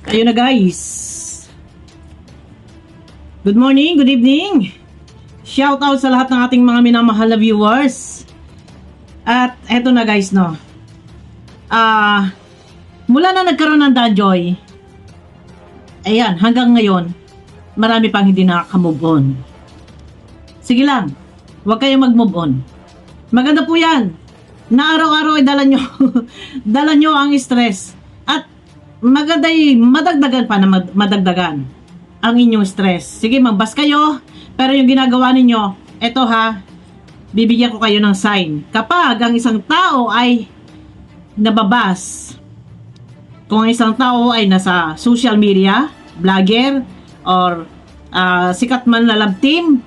Ayun na guys. Good morning, good evening. Shout out sa lahat ng ating mga minamahal na viewers. At eto na guys, no. Mula na nagkaroon ng Danjoy, ayan, hanggang ngayon, marami pang hindi nakaka-move on. Sige lang, huwag kayong mag-move on. Maganda po yan. Na araw-araw ay dala nyo, dala nyo ang stress. At maganda madagdagan pa na madagdagan ang inyong stress. Sige, magbas kayo, pero yung ginagawa ninyo, eto ha, bibigyan ko kayo ng sign. Kapag ang isang tao ay nababas, kung ang isang tao ay nasa social media, vlogger, or sikat man na love team,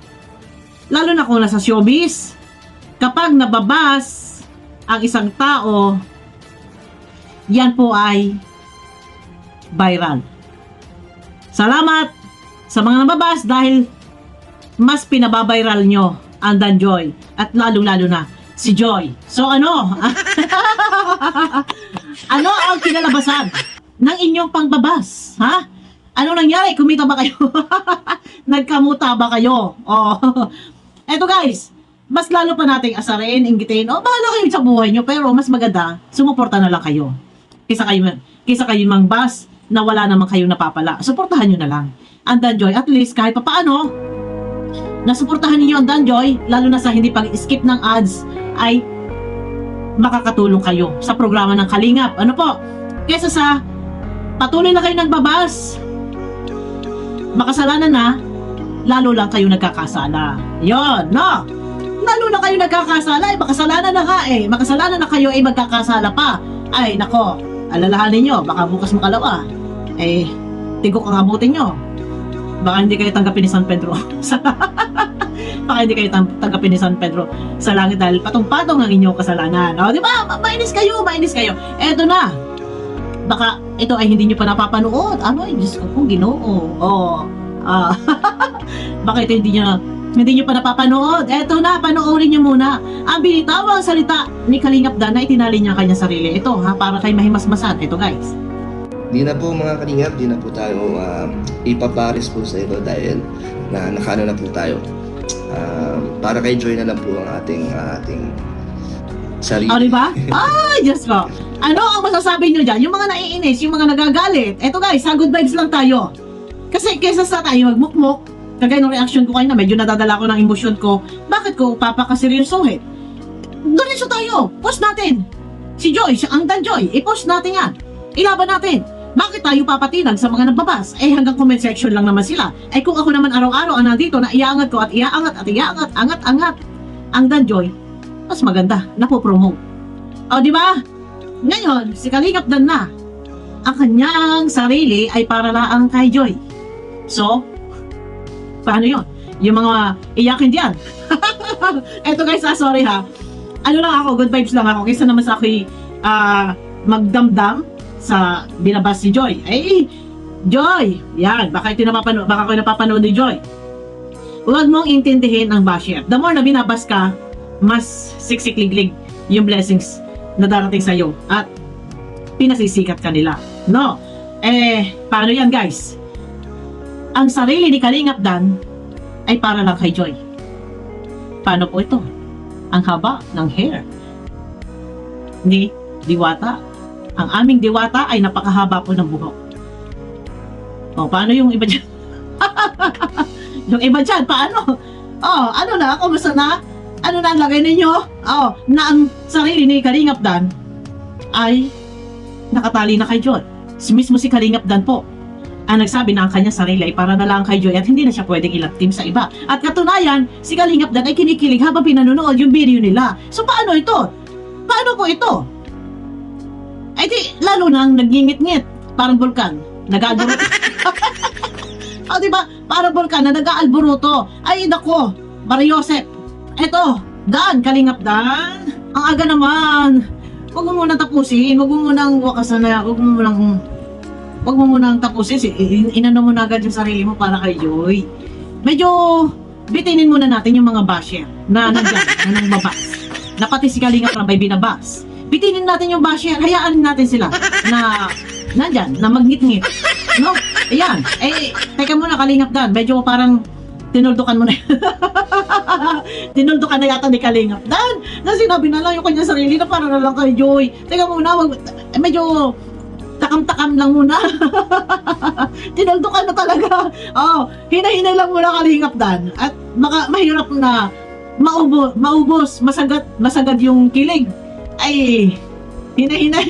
lalo na kung nasa showbiz, kapag nababas ang isang tao, yan po ay viral. Salamat sa mga nababas dahil mas pinababiral nyo ang Danjoy at lalong-lalo na si Joy. So ano? Ano ang kinalabasan ng inyong pangbabas? Ha? Ano nangyari? Kumita ba kayo? Nagkamuta ba kayo? Oh. Eto guys, mas lalo pa nating asarin, inggitin, bahala kayo sa buhay nyo, pero mas maganda, sumuporta na lang kayo. Kisa kayo mangbas na wala namang kayong napapala. Suportahan nyo na lang ang Danjoy. At least kahit pa paano, nasuportahan niyo ang Danjoy, lalo na sa hindi pag-skip ng ads, ay makakatulong kayo sa programa ng Kalingap. Ano po? Kesa sa patuloy na kayo nagbabas, makasalanan na, lalo lang kayo nagkakasala. Yon, no? Lalo na kayo nagkakasala, makasalanan na nga makasalanan na kayo magkakasala pa. Ay, nako, alalahanin nyo, baka bukas makalawa, tigok ang abutin nyo. Baka hindi kayo tanggapin ni San Pedro. Baka hindi kayo tanggapin ni San Pedro sa langit dahil patong-patong ang inyong kasalanan. O, di ba? Mainis kayo. Eto na. Baka ito ay hindi nyo pa napapanood. Ano ay, Diyos ko kung Ginoo. Baka ito hindi nyo pa napapanood. Eto na, panoorin nyo muna. Ang binitawang salita ni Kalingap Dan na itinali niya kanyang sarili. Ito ha, para kay mahimasmasan. Ito guys. Di na po mga Kalingap, di na po tayo ipaparis po sa ito dahil nakano na po tayo. Para kay Joy na lang po ang ating sarili. O, diba? Ay, Diyos ko. Ano ang masasabi nyo dyan? Yung mga naiinis, yung mga nagagalit. Eto guys, good vibes lang tayo. Kasi kesa sa tayo magmukmuk, kagaya ng reaction ko kayo na medyo nadadala ko ng emosyon ko, bakit ko papakaseryosohin? Diretso tayo. Post natin. Si Joy, ang Danjoy, i-post natin yan. Ilaban natin. Bakit tayo papatinag sa mga nagbabas? Hanggang comment section lang naman sila. Kung ako naman araw-araw ang nandito na iaangat ko at iaangat, angat ang Danjoy, mas maganda, napopromote. O, di ba? Ngayon, si Kalingap Dan na, ang kanyang sarili ay para lang kay Joy. So, paano yun? Yung mga iyakin diyan. Eto guys, sorry ha. Ano lang ako, good vibes lang ako. Kaysa naman sa ako'y magdamdam sa binabas si Joy. Joy! Yan, baka ko napapanood ni Joy. Huwag mong intindihin ang basher. The more na binabas ka, mas siksik-liglig yung blessings na darating sa'yo. At pinasisikat ka nila. No? Paano yan guys? Ang sarili ni Kalingap Dan ay para lang kay Joy. Paano po ito? Ang haba ng hair ni Diwata. Ang aming Diwata ay napakahaba po ng buhok. O, paano yung iba dyan? Yung iba dyan, paano? Ano na? Kumusta na? Ano na ang lagay ninyo? Na ang sarili ni Kalingap Dan ay nakatali na kay Joy. Mismo si Kalingap Dan po ang nagsabi na ang kanyang sarili ay para na lang kay Joy at hindi na siya pwedeng ilaptim sa iba. At katunayan, si Kalingap Dan ay kinikilig habang pinanonood yung video nila. So paano ito? Paano po ito? Di, lalo nang nagingit-ngit. Parang bulkan. Nag-aalburuto. Diba? Parang bulkan na nag-aalburuto. Ay, nako. Mariosep. Eto, Dan, Kalingap Dan. Ang aga naman. Huwag mo munang tapusin. Huwag mo munang wakasan na. Huwag mo munang tapusin. Inano mo na agad yung sarili mo para kay Joy. Medyo bitinin muna natin yung mga basher na nandyan, na nangbabas. Na pati si Kalingap Rambay binabas. Bitinin natin yung basher, hayaan natin sila na nandyan, na magngit-ngit. No? Ayan. Eh, teka muna, Kalingap Dan. Medyo parang tinuldukan mo na. Tinuldukan na yata ni Kalingap Dan. Na sinabi na lang yung kanyang sarili na para na lang kay Joy. Teka muna, medyo takam-takam lang muna. Tinuldukan na talaga. Oh, hinahinay lang muna, Kalingap Dan. At mahirap na maubos, masagad yung kilig. Ay, hinahinay.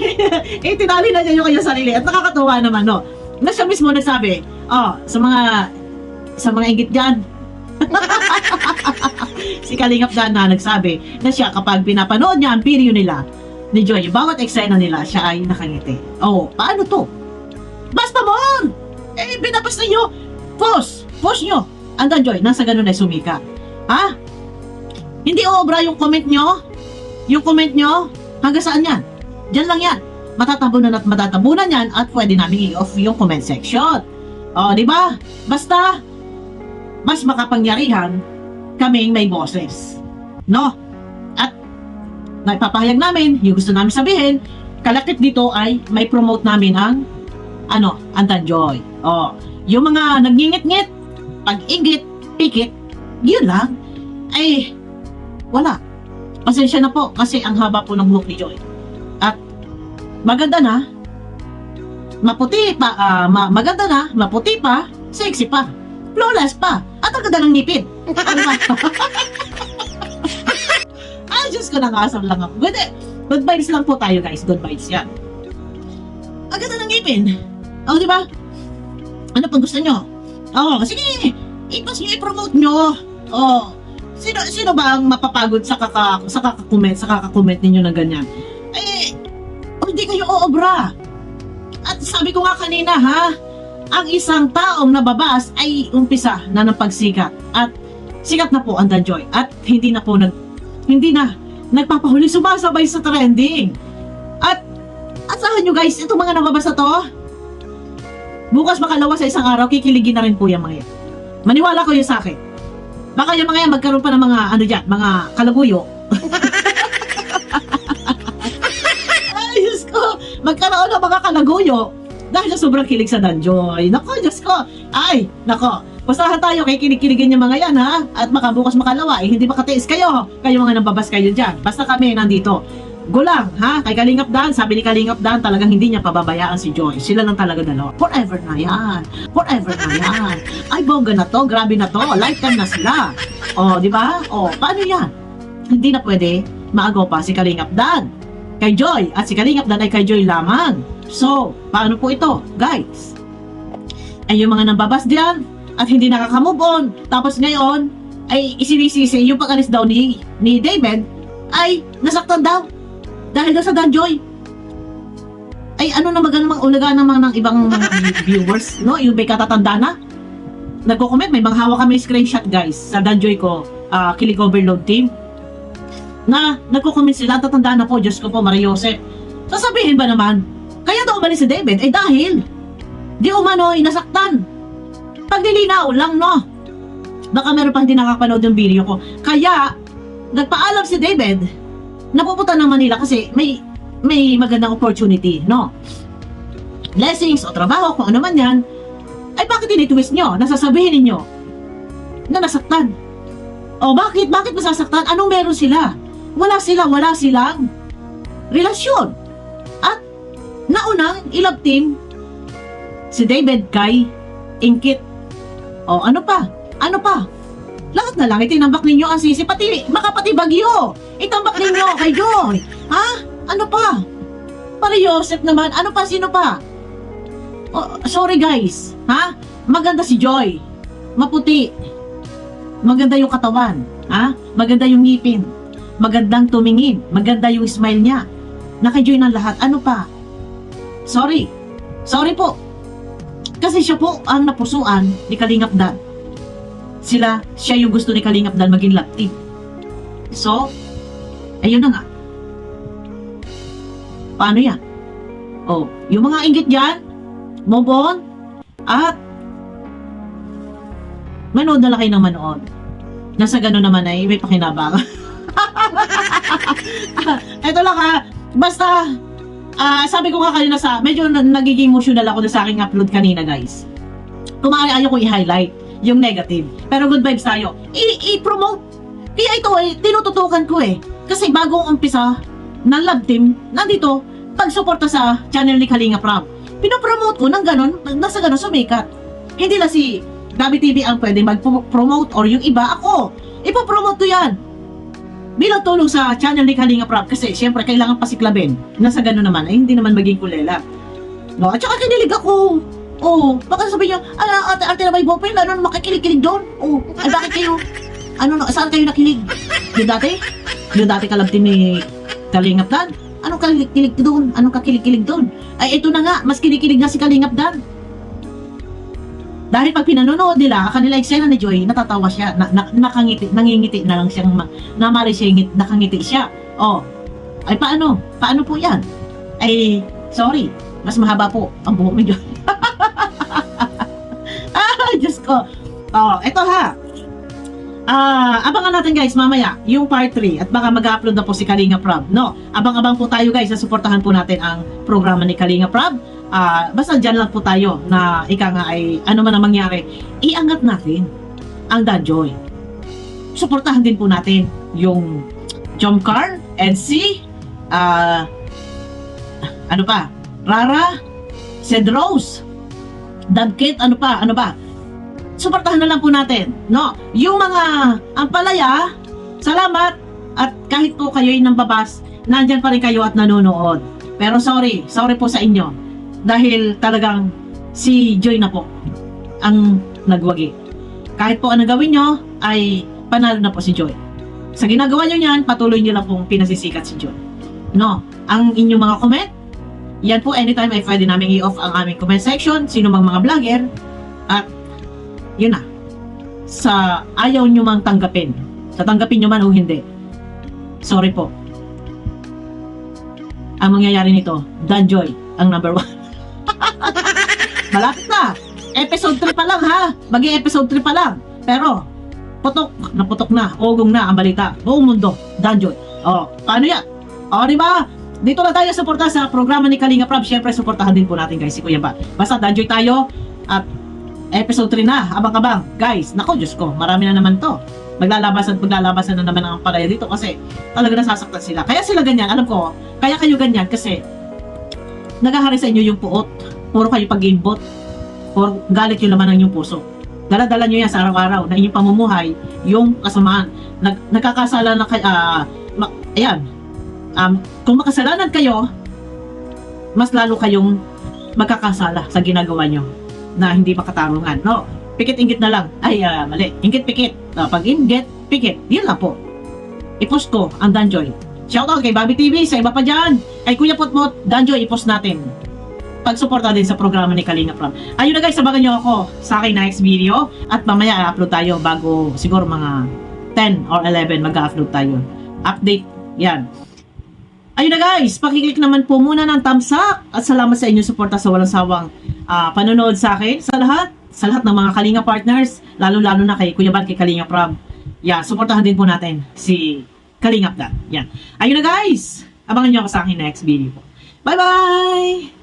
Eh, tinali na niya yung kanyang sarili. At nakakatuwa naman, no? Na siya mismo nagsabi, sa mga inggit dyan. Si Kalingap Dan na nagsabi na siya kapag pinapanood niya ang video nila ni Joy, bawat eksena nila, siya ay nakangiti. Oh, paano to? Basta mon! Eh, binabas ninyo! Post nyo! Andan Joy, nasa ganun ay sumika. Ha? Hindi obra yung comment nyo? Yung comment nyo? Hanggang saan yan? Diyan lang yan. Matatabunan at matatabunan yan at pwede namin i-off yung comment section. O, di ba? Basta, mas makapangyarihan kaming may boses. No? At naipapahayag namin, yung gusto namin sabihin, kalakip dito ay may promote namin ang Andan Joy. O, yung mga nagngingit-ngit, pag-ingit, pikit, yun lang, ay wala. Pasensya na po kasi ang haba po ng buhok ni Joy. At maganda na, maputi pa, maganda na, maputi pa, sexy pa, flawless pa, at ang ganda ng ngipin. Ano ba? Ay, Diyos ko, nangasam lang ako. Good vibes lang po tayo, guys. Good vibes yan. Ang ganda ng ngipin. O, di ba? Ano pang gusto nyo? O, sige, i-post nyo, i-promote nyo. O, sino ba ang mapapagod sa kakakomment ninyo ng ganyan? Eh, hindi kayo oobra. At sabi ko nga kanina, ha, ang isang taong nababas ay umpisa na ng pagsikat. At sikat na po ang Dan Joy. At hindi na nagpapahuli, sumasabay sa trending. At asahan nyo guys, itong mga nababas na to, bukas makalawa sa isang araw, kikiligin na rin po yung mga yan. Maniwala ko yun sa akin. Baka yung mga yan magkaroon pa ng mga, mga kalaguyo. Ay, Diyos ko, magkaroon ng mga kalaguyo dahil sa sobrang kilig sa Dan Joy. Nako, Diyos ko. Ay, nako. Bastahan tayo kay kilig-kiligin yung mga yan, ha? At makabukas makalawa, hindi makatiis kayo. Kayo mga nababas kayo dyan. Basta kami nandito. Gulang, ha? Kay Kalingap Dan, sabi ni Kalingap Dan, talagang hindi niya pababayaan si Joy. Sila lang talaga dalawa. Forever na yan. Forever na yan. Ay, bongga na to. Grabe na to. Lifetime na sila. O, di ba? O, paano yan? Hindi na pwede maagaw pa si Kalingap Dan kay Joy. At si Kalingap Dan ay kay Joy lamang. So, paano po ito, guys? Ay, yung mga nababas diyan at hindi nakaka-move on. Tapos ngayon, ay isinisisi yung pag-alis daw ni David ay nasaktan daw. Dahil daw sa Dan Joy. Ay, ano na magandang ulaga naman ng ibang mga viewers, no? Yung may katatanda na. Nagko-comment, may hawak kami screenshot, guys, sa Dan Joy ko, Kilig Overload team. Na nagko-comment sila, tatanda na po, Diyos ko po, Maria Jose. Sasabihin ba naman, kaya daw umalis si David, ay dahil di umano ay nasaktan. Paglilinaw lang, no? Baka meron pa hindi nakapanood yung video ko. Kaya, nagpaalam si David, napupunta ng Manila kasi may magandang opportunity, no? Blessings o trabaho, kung ano man yan, ay bakit tinitwist nyo? Nasasabihin ninyo na nasaktan. O bakit? Bakit masasaktan? Anong meron sila? Wala silang relasyon. At naunang ilab team si David kay Ingkit. O ano pa? Lahat na lang itinambak ninyo ang sisi, pati Bagyo. Itambak ninyo kay Joy. Ha? Ano pa? Maria Joseph naman. Ano pa? Sino pa? Oh, sorry guys. Ha? Maganda si Joy. Maputi. Maganda yung katawan. Ha? Maganda yung ngipin. Magandang tumingin. Maganda yung smile niya. Naka-Joy ng lahat. Ano pa? Sorry po. Kasi siya po ang napusuan ni Kalingap Dan. Siya yung gusto ni Kalingap Dan maging love team. So, ayun na nga. Paano yan? Oh, yung mga inggit dyan, move on, at manood na lang kayo ng manood. Nasa gano'n naman ay may pakinabang. Ito lang ha, basta Sabi ko nga kanina medyo nagiging emotional ako na sa aking upload kanina, guys. Kung maaari, ayaw ko i-highlight yung negative. Pero good vibes tayo. I-promote. Kaya ito tinututukan ko Kasi bagong umpisa ng love team, nandito, pagsuporta sa channel ni Kalinga Prab. Pinopromote ko ng ganun, nasa ganun sumikat. Hindi na si Gabi TV ang pwede mag-promote or yung iba, ako. Ipopromote ko yan. Bilang tulong sa channel ni Kalinga Prab kasi syempre kailangan pasiklabin. Nasa ganun naman, hindi naman maging kulela. No? At saka kinilig ako. Baka sabi niya, ate na may bopel, ano makikilig-kilig doon? Bakit kayo? Saan kayo nakilig? Yung dati kalab team ni Kalingap Dan. Anong kilig doon? Anong kakilig-kilig doon? Ay, ito na nga, mas kinikilig na si Kalingap Dan. Dahil pag pinanonood nila, kanila eksena ni Joy, natatawa siya, nakangiti, nangingiti na lang siyang, namari siya, nakangiti siya. Ay paano? Paano po yan? Ay, sorry, mas mahaba po ang buhok ni Joy. Diyos ko. Eto ha. Abangan natin guys mamaya yung part 3 at baka mag-upload na po si Kalinga Prab. No, abang-abang po tayo guys, suportahan po natin ang programa ni Kalinga Prab. Basta dyan lang po tayo na ika nga ay ano man ang mangyari, iangat natin ang Danjoy. Suportahan din po natin yung Jomcar, NC, ano pa, Rara, Cedrose, Dabkit, ano ba? Suportahan na lang po natin, no? Yung mga ampalaya, salamat, at kahit po kayo'y nambabas, nandyan pa rin kayo at nanonood. Pero sorry po sa inyo, dahil talagang si Joy na po ang nagwagi. Kahit po anong gawin nyo, ay panalo na po si Joy. Sa ginagawa nyo yan, patuloy nyo lang pong pinasisikat si Joy. No? Ang inyong mga comment, yan po anytime ay pwede namin i-off ang aming comment section, sino mang mga vlogger, at yun na. Sa ayaw nyo mang tanggapin. Sa tanggapin nyo man o hindi. Sorry po. Ang mangyayari nito, Danjoy, ang number 1. Malapit na. Episode 3 pa lang ha. Maging episode 3 pa lang. Pero, naputok na. Ugong na ang balita. Buong mundo, Danjoy. Paano yan? Diba? Dito lang tayo suporta sa programa ni Kalinga Prab. Siyempre, suportahan din po natin guys si Kuya Ba. Basta Danjoy tayo at episode 3 na, abang-abang. Guys, nako Diyos ko, marami na naman to. Maglalabasan na naman ang palaya dito kasi talaga nasasaktan sila. Kaya sila ganyan, alam ko, kaya kayo ganyan kasi nagahari sa inyo yung puot. Puro kayo pag-inbot. Puro galit yung laman ng inyong puso. Dala-dala nyo yan sa araw-araw na inyong pamumuhay, yung kasamaan. Nagkakasala na kayo, kung makasalanan kayo, mas lalo kayong magkakasala sa ginagawa nyo na hindi makatarungan. No, pikit-inggit na lang. Ay, mali. Inggit-pikit. Pag inggit, pikit. Yun lang po. I-post ko ang Danjoy. Shoutout kay Bobby TV, sa iba pa dyan. Kay Kuya Putmot, Danjoy, i-post natin. Pagsuporta din sa programa ni Kalinga Prab. Ayun na guys, sabagan nyo ako sa aking next video. At mamaya i-upload tayo bago siguro mga 10 or 11 mag-upload tayo. Update. Yan. Ayun na guys, pakiclick naman po muna ng thumbs up at salamat sa inyong suporta sa walang sawang panonood sa akin, sa lahat ng mga Kalinga partners, lalo-lalo na kay Kuya Bad, kay Kalinga Prab. Yan, suportahan din po natin si Kalingap Dan. Yan. Ayun na guys, abangan nyo ako sa aking next video. Bye-bye!